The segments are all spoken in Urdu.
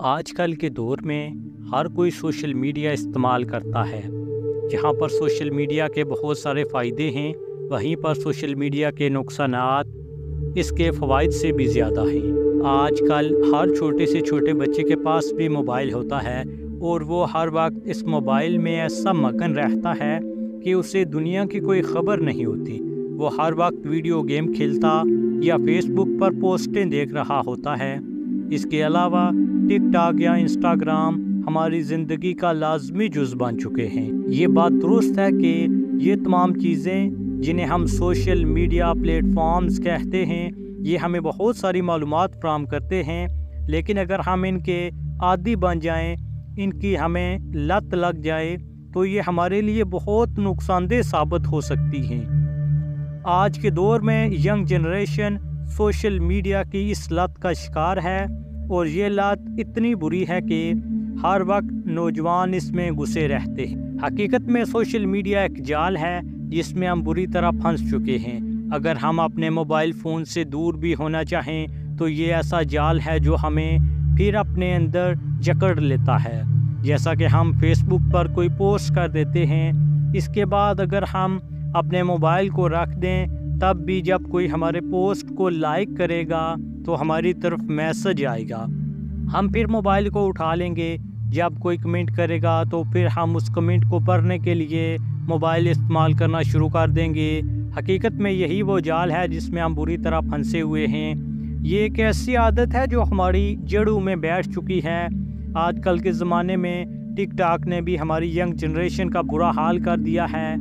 آج کل کے دور میں ہر کوئی سوشل میڈیا استعمال کرتا ہے۔ جہاں پر سوشل میڈیا کے بہت سارے فائدے ہیں، وہیں پر سوشل میڈیا کے نقصانات اس کے فوائد سے بھی زیادہ ہیں۔ آج کل ہر چھوٹے سے چھوٹے بچے کے پاس بھی موبائل ہوتا ہے اور وہ ہر وقت اس موبائل میں ایسا مگن رہتا ہے کہ اسے دنیا کی کوئی خبر نہیں ہوتی۔ وہ ہر وقت ویڈیو گیم کھیلتا یا فیس بک پر پوسٹیں دیکھ رہا ہوتا ہے۔ اس کے علاوہ ٹک ٹاک یا انسٹاگرام ہماری زندگی کا لازمی جز بن چکے ہیں۔ یہ بات درست ہے کہ یہ تمام چیزیں جنہیں ہم سوشل میڈیا پلیٹ فارمز کہتے ہیں، یہ ہمیں بہت ساری معلومات فراہم کرتے ہیں، لیکن اگر ہم ان کے عادی بن جائیں، ان کی ہمیں لت لگ جائے تو یہ ہمارے لیے بہت نقصان دہ ثابت ہو سکتی ہیں۔ آج کے دور میں ینگ جنریشن سوشل میڈیا کی اس لت کا شکار ہے، اور یہ لت اتنی بری ہے کہ ہر وقت نوجوان اس میں گھسے رہتے ہیں۔ حقیقت میں سوشل میڈیا ایک جال ہے جس میں ہم بری طرح پھنس چکے ہیں۔ اگر ہم اپنے موبائل فون سے دور بھی ہونا چاہیں تو یہ ایسا جال ہے جو ہمیں پھر اپنے اندر جکڑ لیتا ہے۔ جیسا کہ ہم فیس بک پر کوئی پوسٹ کر دیتے ہیں، اس کے بعد اگر ہم اپنے موبائل کو رکھ دیں، تب بھی جب کوئی ہمارے پوسٹ کو لائک کرے گا تو ہماری طرف میسج آئے گا۔ ہم پھر موبائل کو اٹھا لیں گے، جب کوئی کمنٹ کرے گا تو پھر ہم اس کمنٹ کو پڑھنے کے لیے موبائل استعمال کرنا شروع کر دیں گے۔ حقیقت میں یہی وہ جال ہے جس میں ہم بری طرح پھنسے ہوئے ہیں۔ یہ ایک ایسی عادت ہے جو ہماری جڑوں میں بیٹھ چکی ہے۔ آج کل کے زمانے میں ٹک ٹاک نے بھی ہماری ینگ جنریشن کا برا حال کر دیا ہے۔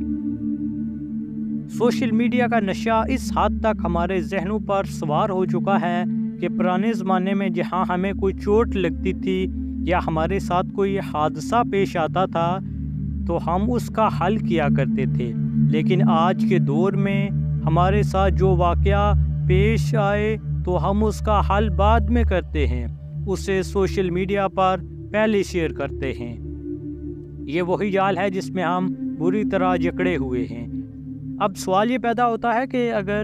سوشل میڈیا کا نشہ اس حد تک ہمارے ذہنوں پر سوار ہو چکا ہے کہ پرانے زمانے میں جہاں ہمیں کوئی چوٹ لگتی تھی یا ہمارے ساتھ کوئی حادثہ پیش آتا تھا تو ہم اس کا حل کیا کرتے تھے، لیکن آج کے دور میں ہمارے ساتھ جو واقعہ پیش آئے تو ہم اس کا حل بعد میں کرتے ہیں، اسے سوشل میڈیا پر پہلے شیئر کرتے ہیں۔ یہ وہی جال ہے جس میں ہم بری طرح جکڑے ہوئے ہیں۔ اب سوال یہ پیدا ہوتا ہے کہ اگر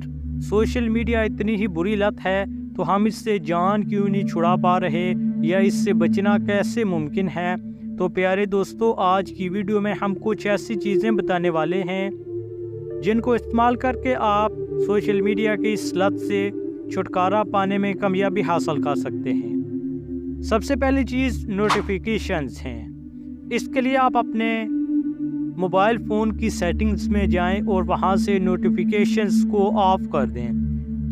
سوشل میڈیا اتنی ہی بری لت ہے تو ہم اس سے جان کیوں نہیں چھڑا پا رہے، یا اس سے بچنا کیسے ممکن ہے؟ تو پیارے دوستو، آج کی ویڈیو میں ہم کچھ ایسی چیزیں بتانے والے ہیں جن کو استعمال کر کے آپ سوشل میڈیا کی اس لت سے چھٹکارا پانے میں کامیابی حاصل کر سکتے ہیں۔ سب سے پہلی چیز نوٹیفیکیشنز ہیں۔ اس کے لیے آپ اپنے موبائل فون کی سیٹنگز میں جائیں اور وہاں سے نوٹیفیکیشنز کو آف کر دیں۔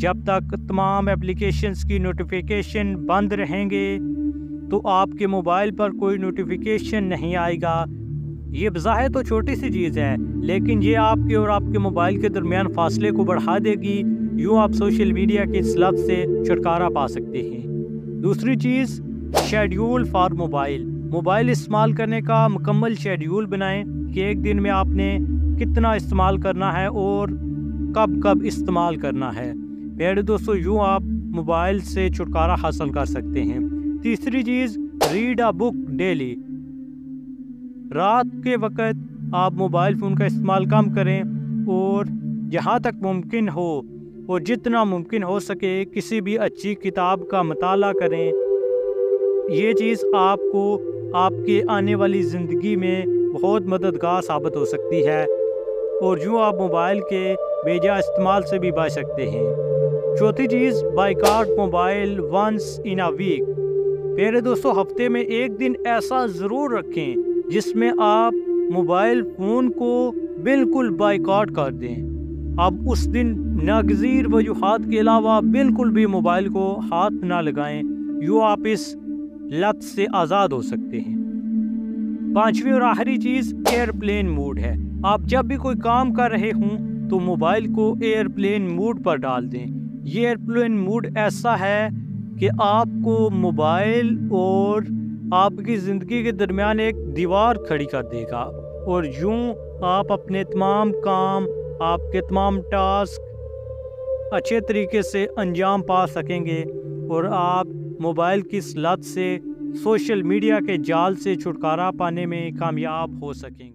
جب تک تمام اپلیکیشنز کی نوٹیفیکیشن بند رہیں گے تو آپ کے موبائل پر کوئی نوٹیفیکیشن نہیں آئے گا۔ یہ بظاہر تو چھوٹی سی چیز ہے، لیکن یہ آپ کے اور آپ کے موبائل کے درمیان فاصلے کو بڑھا دے گی۔ یوں آپ سوشل میڈیا کی اس لت سے چھٹکارا پا سکتے ہیں۔ دوسری چیز، شیڈیول فار موبائل۔ موبائل استعمال کرنے کا مکمل شیڈیول بنائیں کہ ایک دن میں آپ نے کتنا استعمال کرنا ہے اور کب کب استعمال کرنا ہے۔ پیارے دوستو، یوں آپ موبائل سے چھٹکارا حاصل کر سکتے ہیں۔ تیسری چیز، ریڈ اے بک ڈیلی۔ رات کے وقت آپ موبائل فون کا استعمال کم کریں اور جہاں تک ممکن ہو اور جتنا ممکن ہو سکے کسی بھی اچھی کتاب کا مطالعہ کریں۔ یہ چیز آپ کو آپ کے آنے والی زندگی میں بہت مددگار ثابت ہو سکتی ہے، اور یوں آپ موبائل کے بے جا استعمال سے بھی بچ سکتے ہیں۔ چوتھی چیز، بائیکاٹ موبائل ونس ان اے ویک۔ پیارے دوستو، ہفتے میں ایک دن ایسا ضرور رکھیں جس میں آپ موبائل فون کو بالکل بائیکاٹ کر دیں۔ اب اس دن ناگزیر وجوہات کے علاوہ بالکل بھی موبائل کو ہاتھ نہ لگائیں، یوں آپ اس لت سے آزاد ہو سکتے ہیں۔ پانچویں اور آخری چیز، ایئرپلین موڈ ہے۔ آپ جب بھی کوئی کام کر رہے ہوں تو موبائل کو ایئرپلین موڈ پر ڈال دیں۔ یہ ایئرپلین موڈ ایسا ہے کہ آپ کو موبائل اور آپ کی زندگی کے درمیان ایک دیوار کھڑی کر دے گا، اور یوں آپ اپنے تمام کام، آپ کے تمام ٹاسک اچھے طریقے سے انجام پا سکیں گے، اور آپ موبائل کی اس لت سے، سوشل میڈیا کے جال سے چھٹکارا پانے میں کامیاب ہو سکیں گے۔